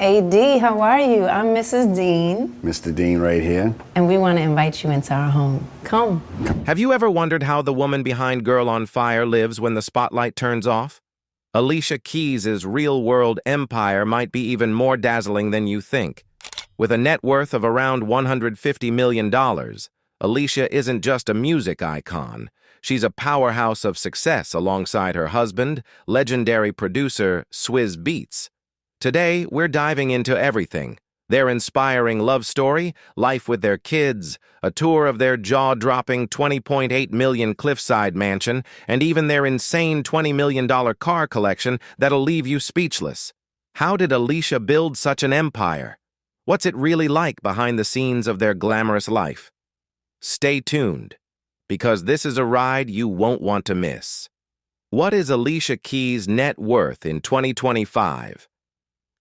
AD, how are you? I'm Mrs. Dean, Mr. Dean right here. and we want to invite you into our home. Come. Have you ever wondered how the woman behind Girl on Fire lives when the spotlight turns off? Alicia Keys' real-world empire might be even more dazzling than you think. With a net worth of around $150 million, Alicia isn't just a music icon. She's a powerhouse of success alongside her husband, legendary producer Swizz Beatz. Today, we're diving into everything: their inspiring love story, life with their kids, a tour of their jaw-dropping $20.8 million cliffside mansion, and even their insane $20 million car collection that'll leave you speechless. How did Alicia build such an empire? What's it really like behind the scenes of their glamorous life? Stay tuned, because this is a ride you won't want to miss. What is Alicia Keys' net worth in 2025?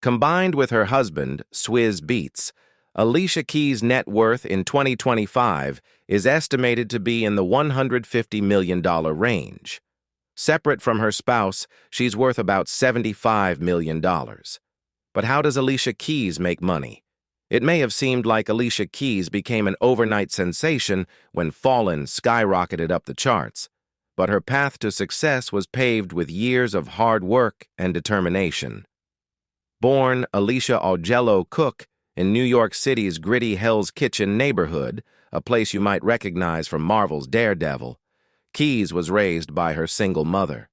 Combined with her husband, Swizz Beatz, Alicia Keys' net worth in 2025 is estimated to be in the $150 million range. Separate from her spouse, she's worth about $75 million. But how does Alicia Keys make money? It may have seemed like Alicia Keys became an overnight sensation when Fallen skyrocketed up the charts, but her path to success was paved with years of hard work and determination. Born Alicia Augello Cook in New York City's gritty Hell's Kitchen neighborhood, a place you might recognize from Marvel's Daredevil, Keys was raised by her single mother.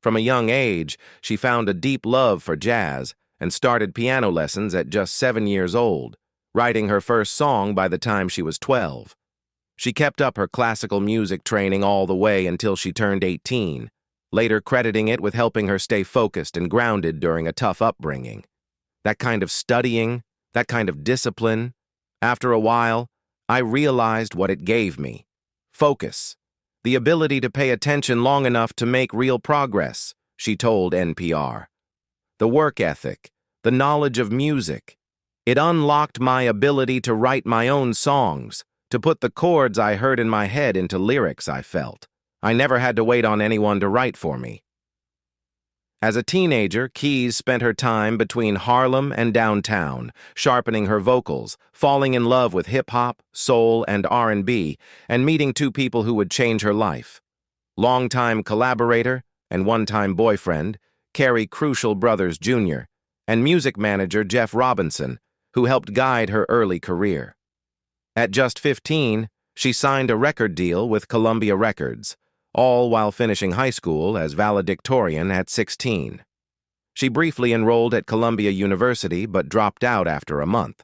From a young age, she found a deep love for jazz and started piano lessons at just 7 years old, writing her first song by the time she was 12. She kept up her classical music training all the way until she turned 18, later crediting it with helping her stay focused and grounded during a tough upbringing. That kind of studying, that kind of discipline, after a while, I realized what it gave me. Focus. The ability to pay attention long enough to make real progress, she told NPR. The work ethic, the knowledge of music. It unlocked my ability to write my own songs, to put the chords I heard in my head into lyrics I felt. I never had to wait on anyone to write for me. As a teenager, Keys spent her time between Harlem and downtown, sharpening her vocals, falling in love with hip-hop, soul, and R&B, and meeting two people who would change her life. Longtime collaborator and one-time boyfriend, Carrie Crucial Brothers Jr., and music manager Jeff Robinson, who helped guide her early career. At just 15, she signed a record deal with Columbia Records, all while finishing high school as valedictorian at 16. She briefly enrolled at Columbia University but dropped out after a month.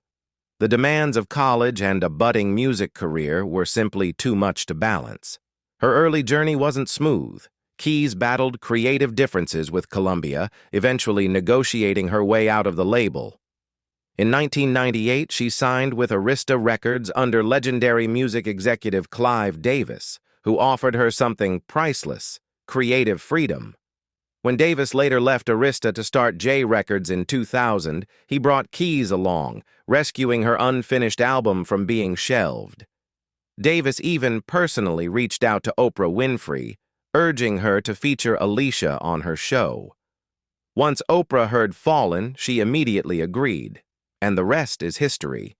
The demands of college and a budding music career were simply too much to balance. Her early journey wasn't smooth. Keys battled creative differences with Columbia, eventually negotiating her way out of the label. In 1998, she signed with Arista Records under legendary music executive Clive Davis, who offered her something priceless: creative freedom. When Davis later left Arista to start J Records in 2000, he brought Keys along, rescuing her unfinished album from being shelved. Davis even personally reached out to Oprah Winfrey, urging her to feature Alicia on her show. Once Oprah heard Fallen, she immediately agreed, and the rest is history.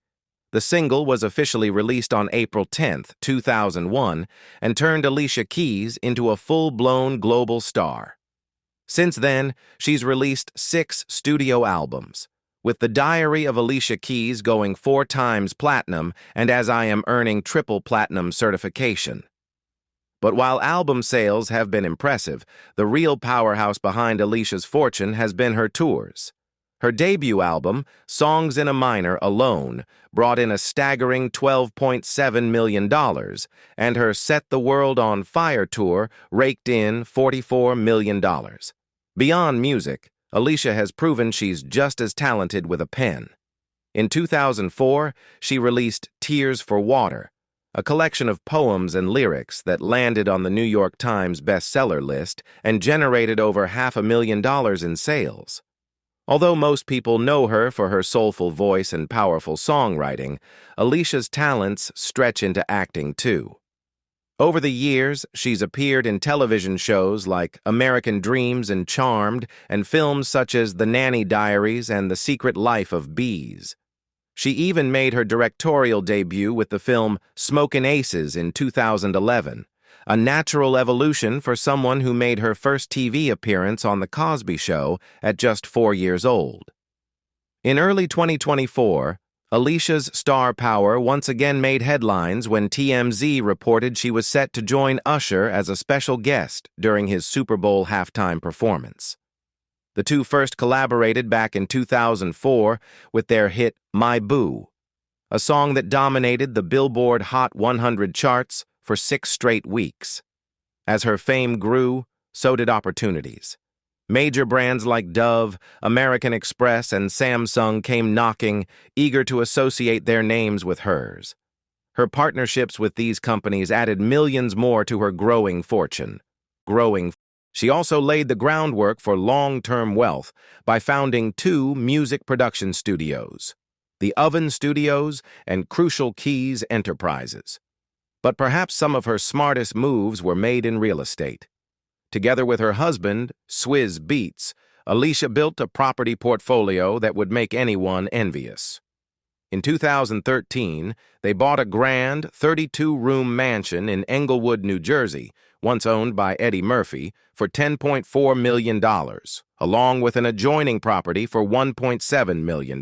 The single was officially released on April 10, 2001, and turned Alicia Keys into a full-blown global star. Since then, she's released 6 studio albums, with The Diary of Alicia Keys going 4 times platinum and As I Am earning triple platinum certification. But while album sales have been impressive, the real powerhouse behind Alicia's fortune has been her tours. Her debut album, Songs in a Minor, alone brought in a staggering $12.7 million, and her Set the World on Fire tour raked in $44 million. Beyond music, Alicia has proven she's just as talented with a pen. In 2004, she released Tears for Water, a collection of poems and lyrics that landed on the New York Times bestseller list and generated over $500,000 in sales. Although most people know her for her soulful voice and powerful songwriting, Alicia's talents stretch into acting too. Over the years, she's appeared in television shows like American Dreams and Charmed and films such as The Nanny Diaries and The Secret Life of Bees. She even made her directorial debut with the film Smokin' Aces in 2011, a natural evolution for someone who made her first TV appearance on The Cosby Show at just 4 years old. In early 2024, Alicia's star power once again made headlines when TMZ reported she was set to join Usher as a special guest during his Super Bowl halftime performance. The two first collaborated back in 2004 with their hit My Boo, a song that dominated the Billboard Hot 100 charts for 6 straight weeks. As her fame grew, so did opportunities. Major brands like Dove, American Express, and Samsung came knocking, eager to associate their names with hers. Her partnerships with these companies added millions more to her growing fortune. She also laid the groundwork for long-term wealth by founding 2 music production studios, the Oven Studios and Crucial Keys Enterprises. But perhaps some of her smartest moves were made in real estate. Together with her husband, Swizz Beatz, Alicia built a property portfolio that would make anyone envious. In 2013, they bought a grand 32-room mansion in Englewood, New Jersey, once owned by Eddie Murphy, for $10.4 million, along with an adjoining property for $1.7 million.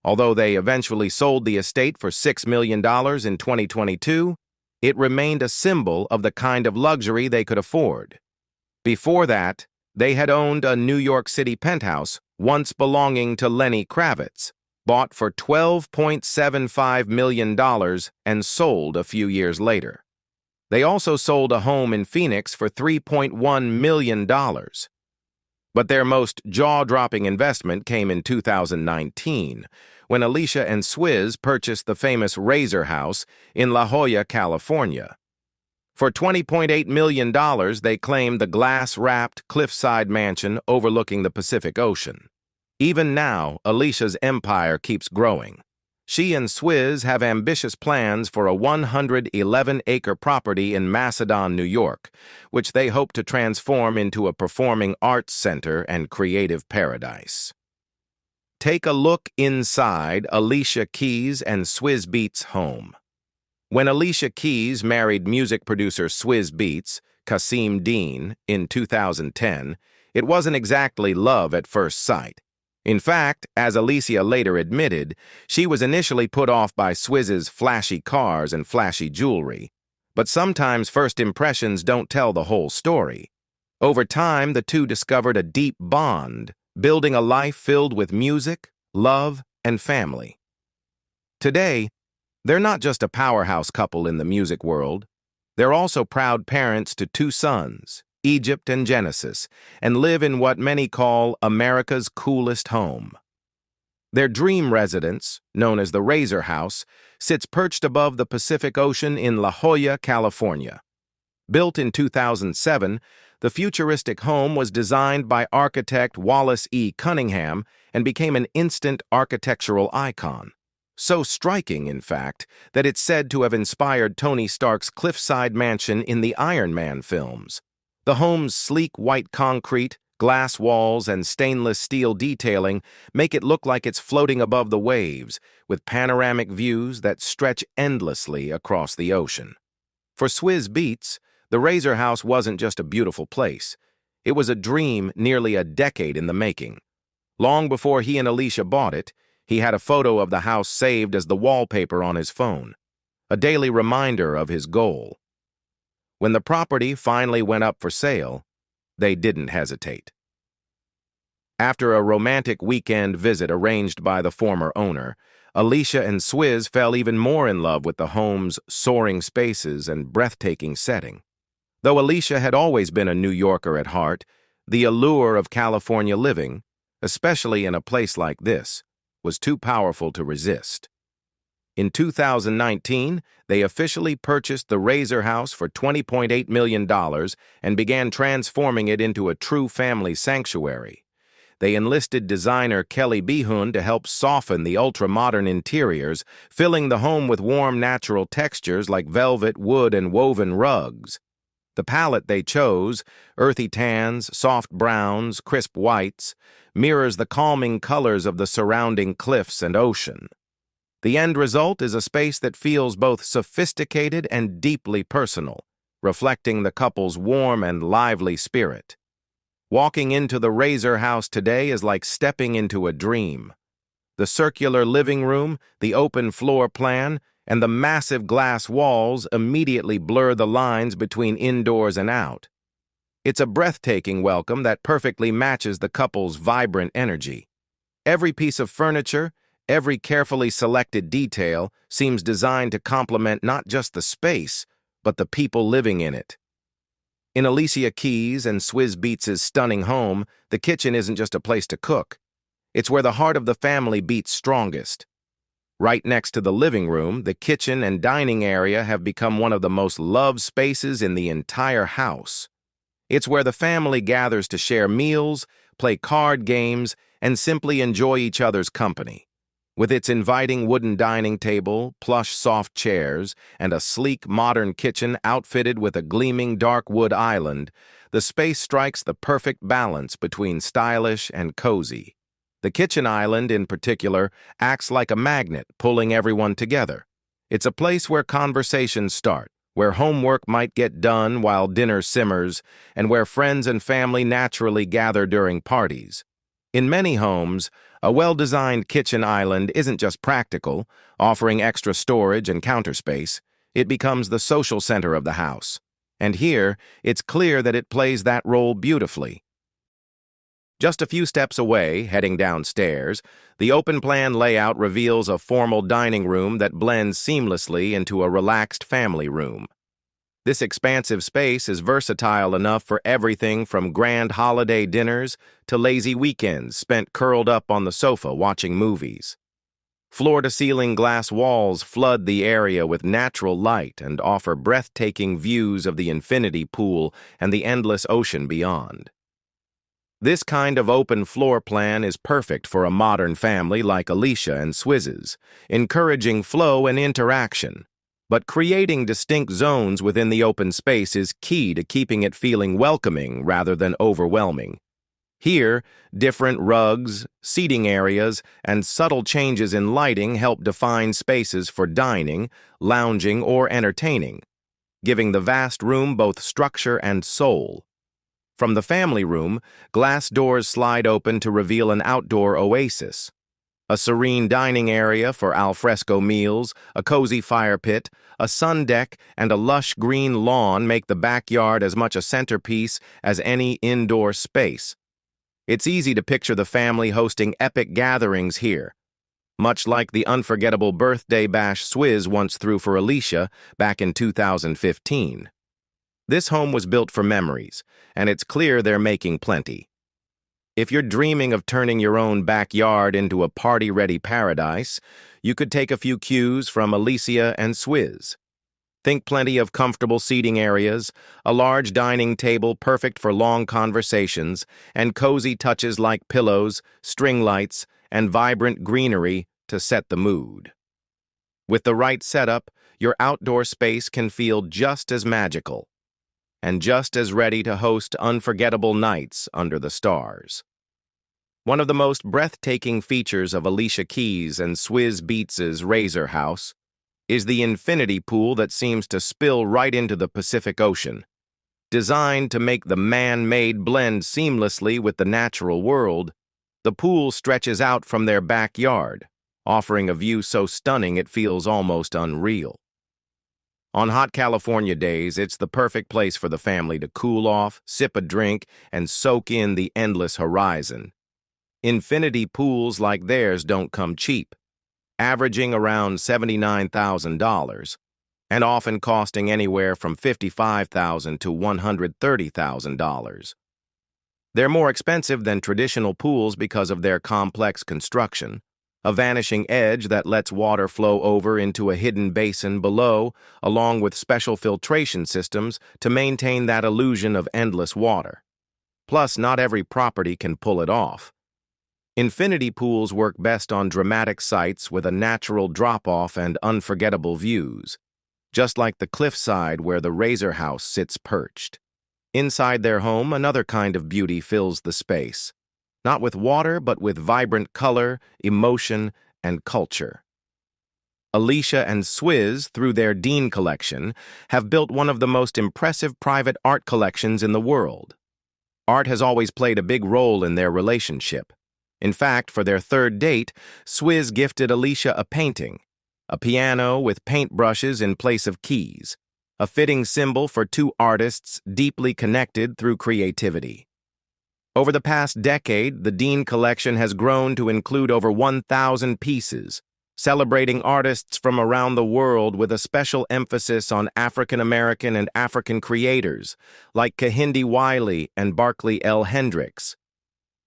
Although they eventually sold the estate for $6 million in 2022, it remained a symbol of the kind of luxury they could afford. Before that, they had owned a New York City penthouse once belonging to Lenny Kravitz, bought for $12.75 million and sold a few years later. They also sold a home in Phoenix for $3.1 million. But their most jaw-dropping investment came in 2019, when Alicia and Swizz purchased the famous Razor House in La Jolla, California. For $20.8 million, they claimed the glass-wrapped cliffside mansion overlooking the Pacific Ocean. Even now, Alicia's empire keeps growing. She and Swizz have ambitious plans for a 111-acre property in Macedon, New York, which they hope to transform into a performing arts center and creative paradise. Take a look inside Alicia Keys and Swizz Beatz' home. When Alicia Keys married music producer Swizz Beatz, Kasim Dean, in 2010, it wasn't exactly love at first sight. In fact, as Alicia later admitted, she was initially put off by Swizz's flashy cars and flashy jewelry. But sometimes first impressions don't tell the whole story. Over time, the two discovered a deep bond, building a life filled with music, love, and family. Today, they're not just a powerhouse couple in the music world. They're also proud parents to 2 sons, Egypt and Genesis, and live in what many call America's coolest home. Their dream residence, known as the Razor House, sits perched above the Pacific Ocean in La Jolla, California. Built in 2007, the futuristic home was designed by architect Wallace E. Cunningham and became an instant architectural icon. So striking, in fact, that it's said to have inspired Tony Stark's cliffside mansion in the Iron Man films. The home's sleek white concrete, glass walls, and stainless steel detailing make it look like it's floating above the waves, with panoramic views that stretch endlessly across the ocean. For Swizz Beatz, the Razor House wasn't just a beautiful place. It was a dream nearly a decade in the making. Long before he and Alicia bought it, he had a photo of the house saved as the wallpaper on his phone, a daily reminder of his goal. When the property finally went up for sale, they didn't hesitate. After a romantic weekend visit arranged by the former owner, Alicia and Swizz fell even more in love with the home's soaring spaces and breathtaking setting. Though Alicia had always been a New Yorker at heart, the allure of California living, especially in a place like this, was too powerful to resist. In 2019, they officially purchased the Razor House for $20.8 million and began transforming it into a true family sanctuary. they enlisted designer Kelly Bihun to help soften the ultra-modern interiors, filling the home with warm natural textures like velvet, wood, and woven rugs. The palette they chose, earthy tans, soft browns, crisp whites, mirrors the calming colors of the surrounding cliffs and ocean. The end result is a space that feels both sophisticated and deeply personal, reflecting the couple's warm and lively spirit. Walking into the Razor house today is like stepping into a dream. The circular living room, the open floor plan, and the massive glass walls immediately blur the lines between indoors and out. It's a breathtaking welcome that perfectly matches the couple's vibrant energy. Every piece of furniture, every carefully selected detail seems designed to complement not just the space, but the people living in it. In Alicia Keys and Swizz Beatz' stunning home, the kitchen isn't just a place to cook. It's where the heart of the family beats strongest. Right next to the living room, the kitchen and dining area have become one of the most loved spaces in the entire house. It's where the family gathers to share meals, play card games, and simply enjoy each other's company. With its inviting wooden dining table, plush soft chairs, and a sleek modern kitchen outfitted with a gleaming dark wood island, the space strikes the perfect balance between stylish and cozy. The kitchen island, in particular, acts like a magnet, pulling everyone together. It's a place where conversations start, where homework might get done while dinner simmers, and where friends and family naturally gather during parties. In many homes, a well-designed kitchen island isn't just practical, offering extra storage and counter space. It becomes the social center of the house. And here, it's clear that it plays that role beautifully. Just a few steps away, heading downstairs, the open-plan layout reveals a formal dining room that blends seamlessly into a relaxed family room. This expansive space is versatile enough for everything from grand holiday dinners to lazy weekends spent curled up on the sofa watching movies. Floor-to-ceiling glass walls flood the area with natural light and offer breathtaking views of the infinity pool and the endless ocean beyond. This kind of open floor plan is perfect for a modern family like Alicia and Swizz's, encouraging flow and interaction. But creating distinct zones within the open space is key to keeping it feeling welcoming rather than overwhelming. Here, different rugs, seating areas, and subtle changes in lighting help define spaces for dining, lounging, or entertaining, giving the vast room both structure and soul. From the family room, glass doors slide open to reveal an outdoor oasis. A serene dining area for alfresco meals, a cozy fire pit, a sun deck, and a lush green lawn make the backyard as much a centerpiece as any indoor space. It's easy to picture the family hosting epic gatherings here, much like the unforgettable birthday bash Swizz once threw for Alicia back in 2015. This home was built for memories, and it's clear they're making plenty. If you're dreaming of turning your own backyard into a party-ready paradise, you could take a few cues from Alicia and Swizz. Think plenty of comfortable seating areas, a large dining table perfect for long conversations, and cozy touches like pillows, string lights, and vibrant greenery to set the mood. With the right setup, your outdoor space can feel just as magical and just as ready to host unforgettable nights under the stars. One of the most breathtaking features of Alicia Keys and Swizz Beatz' Razor house is the infinity pool that seems to spill right into the Pacific Ocean. Designed to make the man-made blend seamlessly with the natural world, the pool stretches out from their backyard, offering a view so stunning it feels almost unreal. On hot California days, it's the perfect place for the family to cool off, sip a drink, and soak in the endless horizon. Infinity pools like theirs don't come cheap, averaging around $79,000, and often costing anywhere from $55,000 to $130,000. They're more expensive than traditional pools because of their complex construction, a vanishing edge that lets water flow over into a hidden basin below, along with special filtration systems to maintain that illusion of endless water. Plus, not every property can pull it off. Infinity pools work best on dramatic sites with a natural drop-off and unforgettable views, just like the cliffside where the Razor House sits perched. Inside their home, another kind of beauty fills the space, not with water, but with vibrant color, emotion, and culture. Alicia and Swizz, through their Dean collection, have built one of the most impressive private art collections in the world. Art has always played a big role in their relationship. In fact, for their third date, Swizz gifted Alicia a painting, a piano with paintbrushes in place of keys, a fitting symbol for two artists deeply connected through creativity. Over the past decade, the Dean collection has grown to include over 1,000 pieces, celebrating artists from around the world with a special emphasis on African American and African creators, like Kehinde Wiley and Barclay L. Hendricks.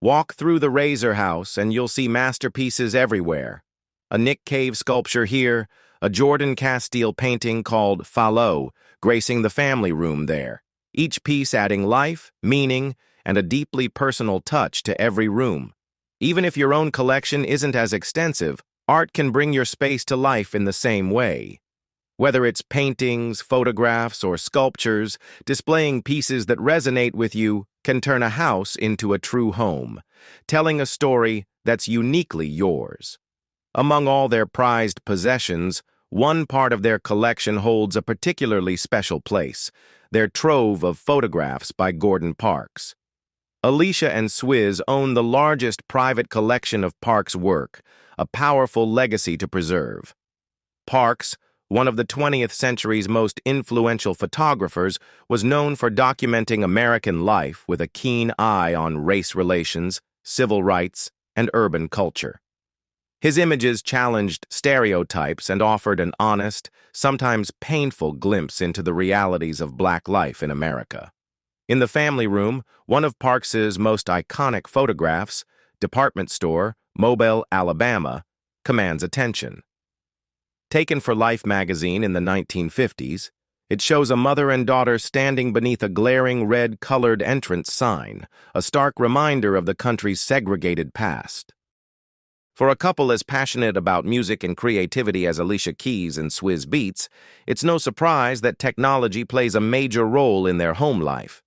Walk through the Razor House and you'll see masterpieces everywhere. A Nick Cave sculpture here, a Jordan Castile painting called Fallot, gracing the family room there, each piece adding life, meaning, and a deeply personal touch to every room. Even if your own collection isn't as extensive, art can bring your space to life in the same way. Whether it's paintings, photographs, or sculptures, displaying pieces that resonate with you can turn a house into a true home, telling a story that's uniquely yours. Among all their prized possessions, one part of their collection holds a particularly special place, their trove of photographs by Gordon Parks. Alicia and Swizz own the largest private collection of Parks' work, a powerful legacy to preserve. Parks, one of the 20th century's most influential photographers, was known for documenting American life with a keen eye on race relations, civil rights, and urban culture. His images challenged stereotypes and offered an honest, sometimes painful glimpse into the realities of Black life in America. In the family room, one of Parks's most iconic photographs, Department Store, Mobile, Alabama, commands attention. Taken for Life magazine in the 1950s, it shows a mother and daughter standing beneath a glaring red-colored entrance sign, a stark reminder of the country's segregated past. For a couple as passionate about music and creativity as Alicia Keys and Swizz Beatz, it's no surprise that technology plays a major role in their home life.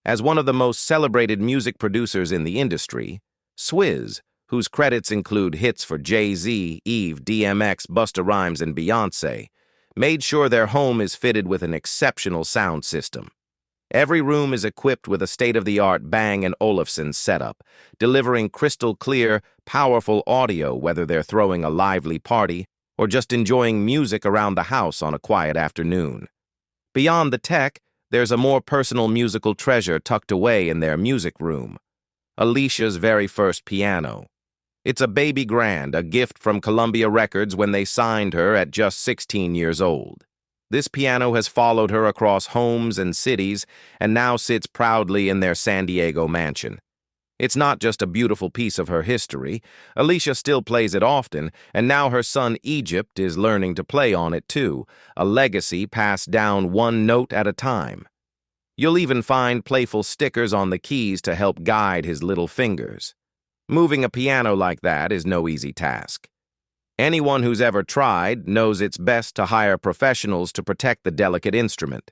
As one of the most celebrated music producers in the industry, Swizz, whose credits include hits for Jay-Z, Eve, DMX, Busta Rhymes, and Beyoncé, made sure their home is fitted with an exceptional sound system. Every room is equipped with a state-of-the-art Bang & Olufsen setup, delivering crystal-clear, powerful audio whether they're throwing a lively party or just enjoying music around the house on a quiet afternoon. Beyond the tech, there's a more personal musical treasure tucked away in their music room, Alicia's very first piano. It's a baby grand, a gift from Columbia Records when they signed her at just 16 years old. This piano has followed her across homes and cities and now sits proudly in their San Diego mansion. It's not just a beautiful piece of her history. Alicia still plays it often, and now her son Egypt is learning to play on it too, a legacy passed down one note at a time. You'll even find playful stickers on the keys to help guide his little fingers. Moving a piano like that is no easy task. Anyone who's ever tried knows it's best to hire professionals to protect the delicate instrument.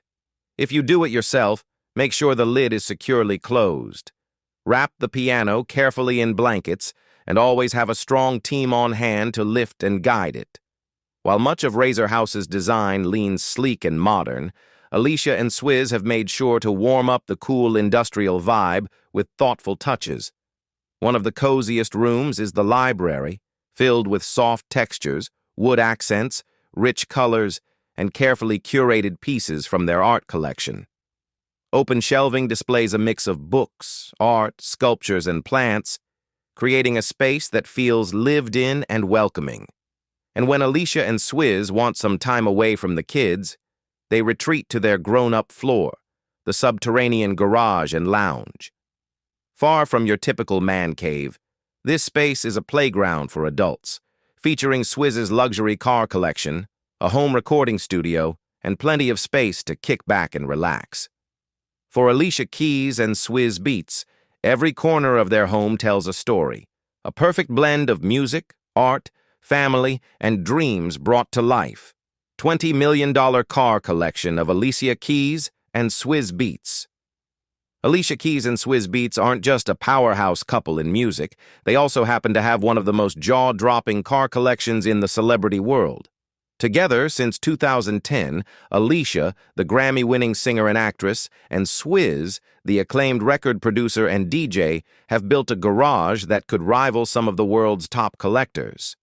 If you do it yourself, make sure the lid is securely closed. Wrap the piano carefully in blankets and always have a strong team on hand to lift and guide it. While much of Razor House's design leans sleek and modern, Alicia and Swizz have made sure to warm up the cool industrial vibe with thoughtful touches. One of the coziest rooms is the library, filled with soft textures, wood accents, rich colors, and carefully curated pieces from their art collection. Open shelving displays a mix of books, art, sculptures, and plants, creating a space that feels lived in and welcoming. And when Alicia and Swizz want some time away from the kids, they retreat to their grown-up floor, the subterranean garage and lounge. Far from your typical man cave, this space is a playground for adults, featuring Swizz's luxury car collection, a home recording studio, and plenty of space to kick back and relax. For Alicia Keys and Swizz Beatz, every corner of their home tells a story, A perfect blend of music, art, family, and dreams brought to life. $20 million car collection of Alicia Keys and Swizz Beatz. Alicia Keys and Swizz Beatz aren't just a powerhouse couple in music, they also happen to have one of the most jaw-dropping car collections in the celebrity world. Together, since 2010, Alicia, the Grammy-winning singer and actress, and Swizz, the acclaimed record producer and DJ, have built a garage that could rival some of the world's top collectors.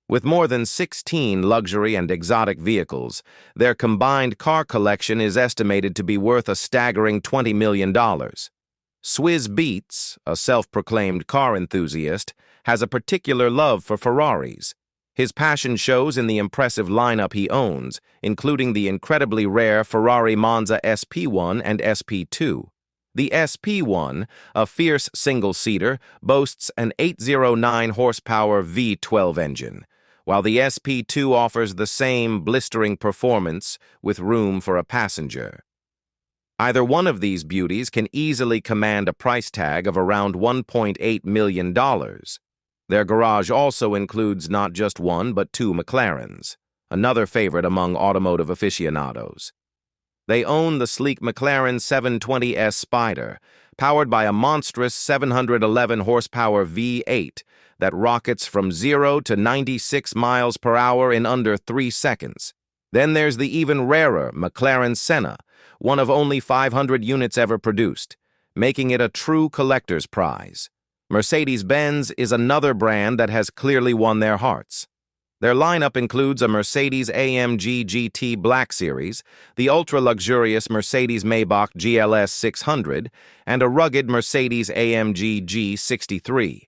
With more than 16 luxury and exotic vehicles, their combined car collection is estimated to be worth a staggering $20 million. Swizz Beatz, a self-proclaimed car enthusiast, has a particular love for Ferraris. His passion shows in the impressive lineup he owns, including the incredibly rare Ferrari Monza SP1 and SP2. The SP1, a fierce single-seater, boasts an 809-horsepower V12 engine, while the SP2 offers the same blistering performance with room for a passenger. Either one of these beauties can easily command a price tag of around $1.8 million. Their garage also includes not just one but two McLarens, another favorite among automotive aficionados. They own the sleek McLaren 720S Spider, powered by a monstrous 711-horsepower V8 that rockets from 0 to 96 miles per hour in under 3 seconds. Then there's the even rarer McLaren Senna, one of only 500 units ever produced, making it a true collector's prize. Mercedes-Benz is another brand that has clearly won their hearts. Their lineup includes a Mercedes-AMG GT Black Series, the ultra-luxurious Mercedes-Maybach GLS 600, and a rugged Mercedes-AMG G63.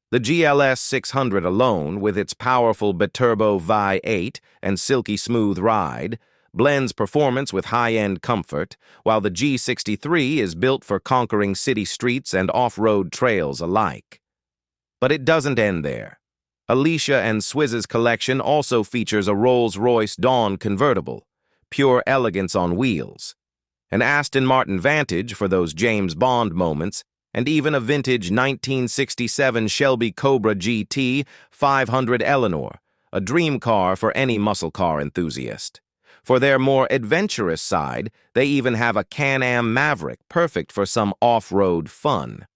The GLS 600 alone, with its powerful biturbo V8 and silky smooth ride, blends performance with high-end comfort, while the G63 is built for conquering city streets and off-road trails alike. But it doesn't end there. Alicia and Swizz's collection also features a Rolls-Royce Dawn convertible, pure elegance on wheels, an Aston Martin Vantage for those James Bond moments, and even a vintage 1967 Shelby Cobra GT 500 Eleanor, a dream car for any muscle car enthusiast. For their more adventurous side, they even have a Can-Am Maverick, perfect for some off-road fun.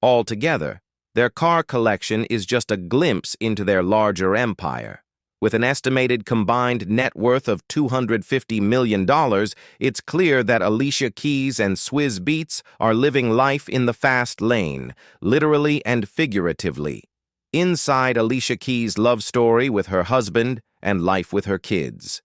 Altogether, their car collection is just a glimpse into their larger empire. With an estimated combined net worth of $250 million, it's clear that Alicia Keys and Swizz Beatz are living life in the fast lane, literally and figuratively. Inside Alicia Keys' love story with her husband and life with her kids.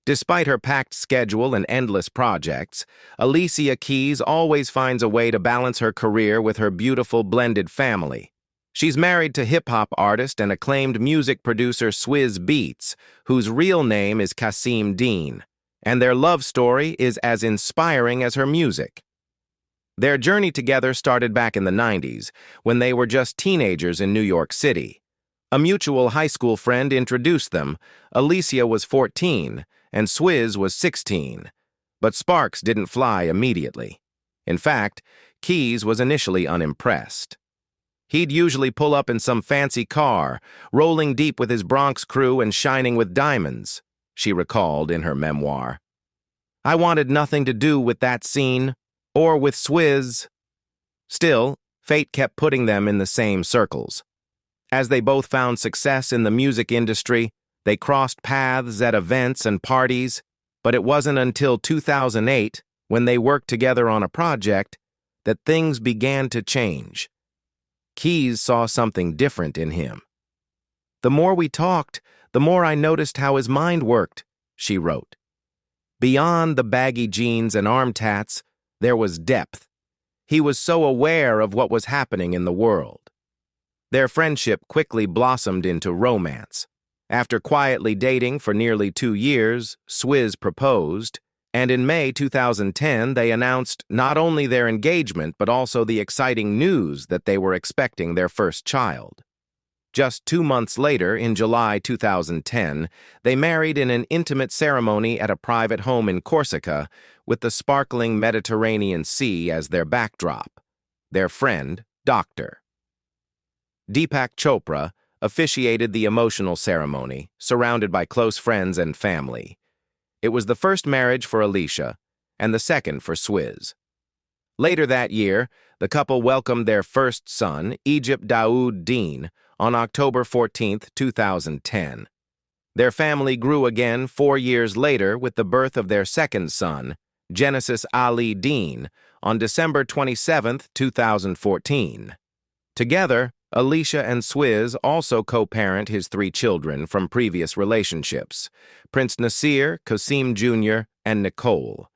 Despite her packed schedule and endless projects, Alicia Keys always finds a way to balance her career with her beautiful blended family. She's married to hip-hop artist and acclaimed music producer Swizz Beatz, whose real name is Kasim Dean, and their love story is as inspiring as her music. Their journey together started back in the 90s, when they were just teenagers in New York City. A mutual high school friend introduced them. Alicia was 14, and Swizz was 16, but sparks didn't fly immediately. In fact, Keys was initially unimpressed. He'd usually pull up in some fancy car, rolling deep with his Bronx crew and shining with diamonds, she recalled in her memoir. I wanted nothing to do with that scene, or with Swizz. Still, fate kept putting them in the same circles. As they both found success in the music industry, they crossed paths at events and parties, but it wasn't until 2008, when they worked together on a project, that things began to change. Keys saw something different in him. The more we talked, the more I noticed how his mind worked, she wrote. Beyond the baggy jeans and arm tats, there was depth. He was so aware of what was happening in the world. Their friendship quickly blossomed into romance. After quietly dating for nearly 2 years, Swizz proposed, and in May 2010 they announced not only their engagement but also the exciting news that they were expecting their first child. Just 2 months later, in July 2010, they married in an intimate ceremony at a private home in Corsica with the sparkling Mediterranean Sea as their backdrop. Their friend, Dr. Deepak Chopra officiated the emotional ceremony, surrounded by close friends and family. It was the first marriage for Alicia and the second for Swizz. Later that year, the couple welcomed their first son, Egypt Daoud Deen, on October 14, 2010. Their family grew again 4 years later with the birth of their second son, Genesis Ali Deen, on December 27, 2014. Together, Alicia and Swizz also co-parent his 3 children from previous relationships, Prince Nasir, Qasim Jr., and Nicole.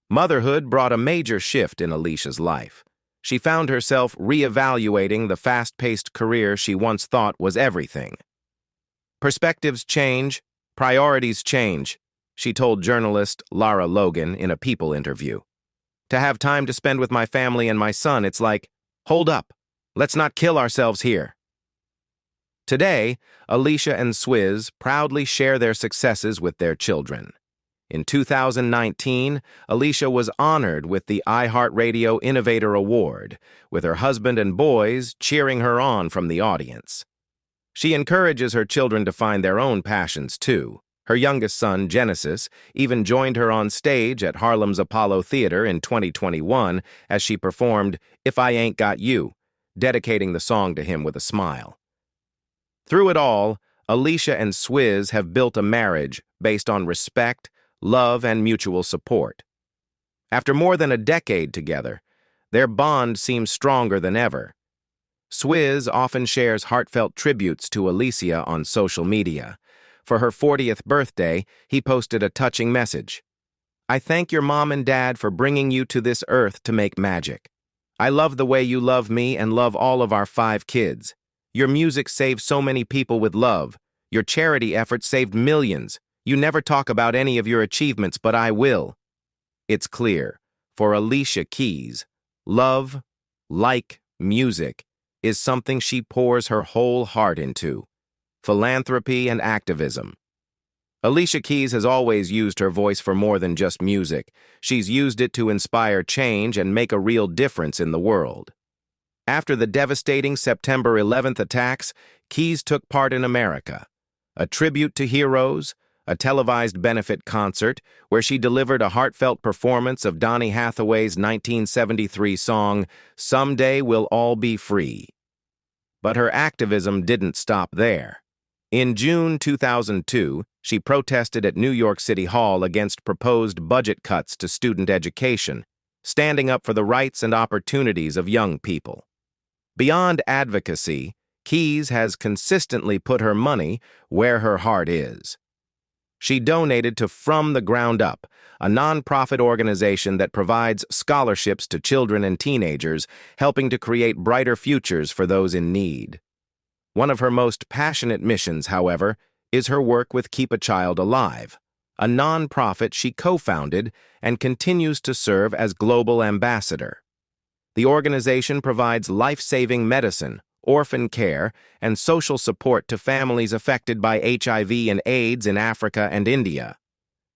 Motherhood brought a major shift in Alicia's life. She found herself reevaluating the fast-paced career she once thought was everything. Perspectives change, priorities change, she told journalist Lara Logan in a People interview. To have time to spend with my family and my son, it's like, hold up, let's not kill ourselves here. Today, Alicia and Swizz proudly share their successes with their children. In 2019, Alicia was honored with the iHeartRadio Innovator Award, with her husband and boys cheering her on from the audience. She encourages her children to find their own passions, too. Her youngest son, Genesis, even joined her on stage at Harlem's Apollo Theater in 2021 as she performed If I Ain't Got You, dedicating the song to him with a smile. Through it all, Alicia and Swizz have built a marriage based on respect, love, and mutual support. After more than a decade together, their bond seems stronger than ever. Swizz often shares heartfelt tributes to Alicia on social media. For her 40th birthday, he posted a touching message. I thank your mom and dad for bringing you to this earth to make magic. I love the way you love me and love all of our 5 kids. Your music saved so many people with love. Your charity efforts saved millions. You never talk about any of your achievements, but I will. It's clear, for Alicia Keys, love, like music, is something she pours her whole heart into. Philanthropy and activism. Alicia Keys has always used her voice for more than just music. She's used it to inspire change and make a real difference in the world. After the devastating September 11th attacks, Keys took part in America, a tribute to heroes, a televised benefit concert where she delivered a heartfelt performance of Donny Hathaway's 1973 song, Someday We'll All Be Free. But her activism didn't stop there. In June 2002, she protested at New York City Hall against proposed budget cuts to student education, standing up for the rights and opportunities of young people. Beyond advocacy, Keys has consistently put her money where her heart is. She donated to From the Ground Up, a nonprofit organization that provides scholarships to children and teenagers, helping to create brighter futures for those in need. One of her most passionate missions, however, is her work with Keep a Child Alive, a nonprofit she co-founded and continues to serve as global ambassador. The organization provides life-saving medicine, orphan care, and social support to families affected by HIV and AIDS in Africa and India.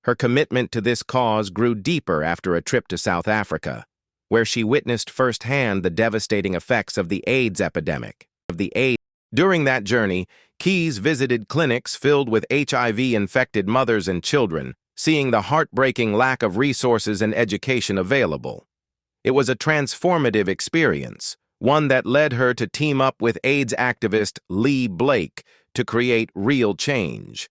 Her commitment to this cause grew deeper after a trip to South Africa, where she witnessed firsthand the devastating effects of the AIDS epidemic. During that journey, Keys visited clinics filled with HIV-infected mothers and children, seeing the heartbreaking lack of resources and education available. It was a transformative experience, one that led her to team up with AIDS activist Lee Blake to create real change.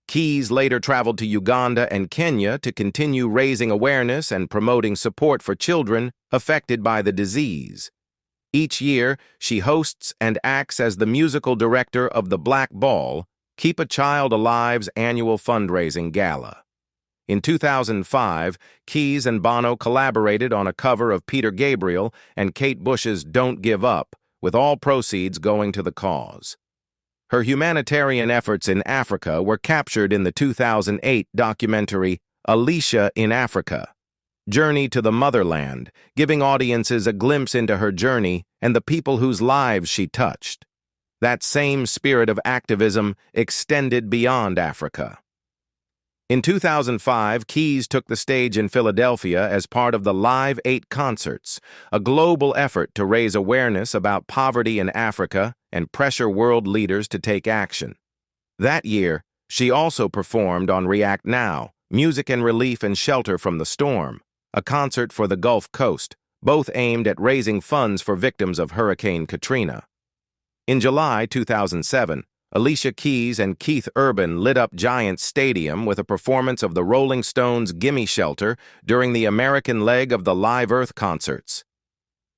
Keys later traveled to Uganda and Kenya to continue raising awareness and promoting support for children affected by the disease. Each year, she hosts and acts as the musical director of the Black Ball, Keep a Child Alive's annual fundraising gala. In 2005, Keys and Bono collaborated on a cover of Peter Gabriel and Kate Bush's Don't Give Up, with all proceeds going to the cause. Her humanitarian efforts in Africa were captured in the 2008 documentary Alicia in Africa, Journey to the Motherland, giving audiences a glimpse into her journey and the people whose lives she touched. That same spirit of activism extended beyond Africa. In 2005, Keys took the stage in Philadelphia as part of the Live 8 concerts, a global effort to raise awareness about poverty in Africa and pressure world leaders to take action. That year, she also performed on React Now, Music and Relief and Shelter from the Storm, a concert for the Gulf Coast, both aimed at raising funds for victims of Hurricane Katrina. In July 2007, Alicia Keys and Keith Urban lit up Giant Stadium with a performance of the Rolling Stones' Gimme Shelter during the American leg of the Live Earth concerts.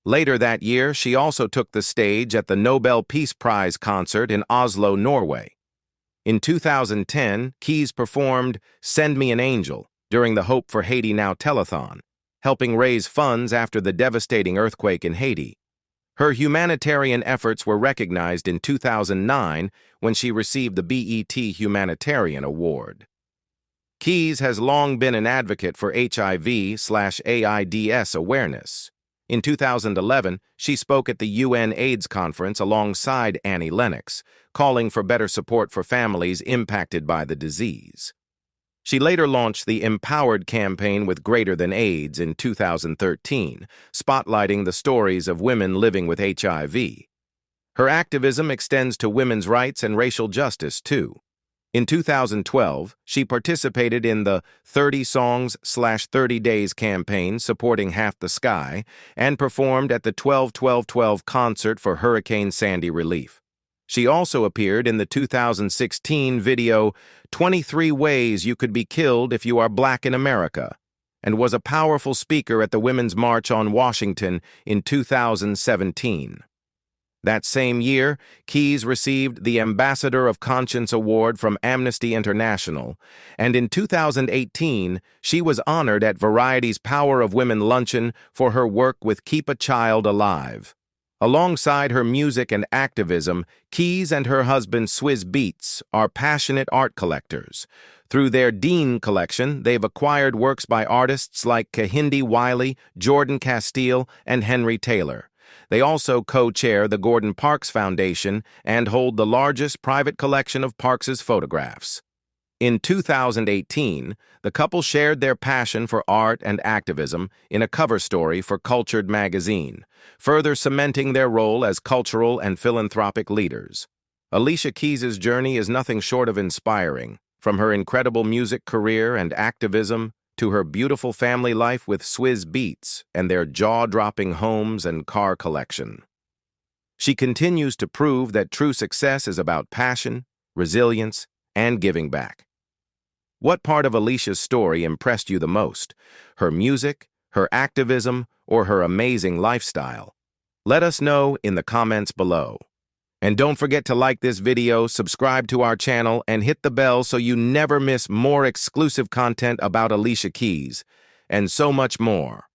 Later that year, she also took the stage at the Nobel Peace Prize concert in Oslo, Norway. In 2010, Keys performed Send Me an Angel during the Hope for Haiti Now telethon, helping raise funds after the devastating earthquake in Haiti. Her humanitarian efforts were recognized in 2009 when she received the BET Humanitarian Award. Keys has long been an advocate for HIV/AIDS awareness. In 2011, she spoke at the UN AIDS conference alongside Annie Lennox, calling for better support for families impacted by the disease. She later launched the Empowered campaign with Greater Than AIDS in 2013, spotlighting the stories of women living with HIV. Her activism extends to women's rights and racial justice, too. In 2012, she participated in the 30 Songs/30 Days campaign supporting Half the Sky and performed at the 12-12-12 concert for Hurricane Sandy relief. She also appeared in the 2016 video 23 Ways You Could Be Killed If You Are Black in America, and was a powerful speaker at the Women's March on Washington in 2017. That same year, Keys received the Ambassador of Conscience Award from Amnesty International, and in 2018, she was honored at Variety's Power of Women luncheon for her work with Keep a Child Alive. Alongside her music and activism, Keys and her husband Swizz Beatz are passionate art collectors. Through their Dean collection, they've acquired works by artists like Kehinde Wiley, Jordan Castile, and Henry Taylor. They also co-chair the Gordon Parks Foundation and hold the largest private collection of Parks's photographs. In 2018, the couple shared their passion for art and activism in a cover story for Cultured magazine, further cementing their role as cultural and philanthropic leaders. Alicia Keys' journey is nothing short of inspiring, from her incredible music career and activism to her beautiful family life with Swizz Beatz and their jaw-dropping homes and car collection. She continues to prove that true success is about passion, resilience, and giving back. What part of Alicia's story impressed you the most? Her music, her activism, or her amazing lifestyle? Let us know in the comments below. And don't forget to like this video, subscribe to our channel, and hit the bell so you never miss more exclusive content about Alicia Keys, and so much more.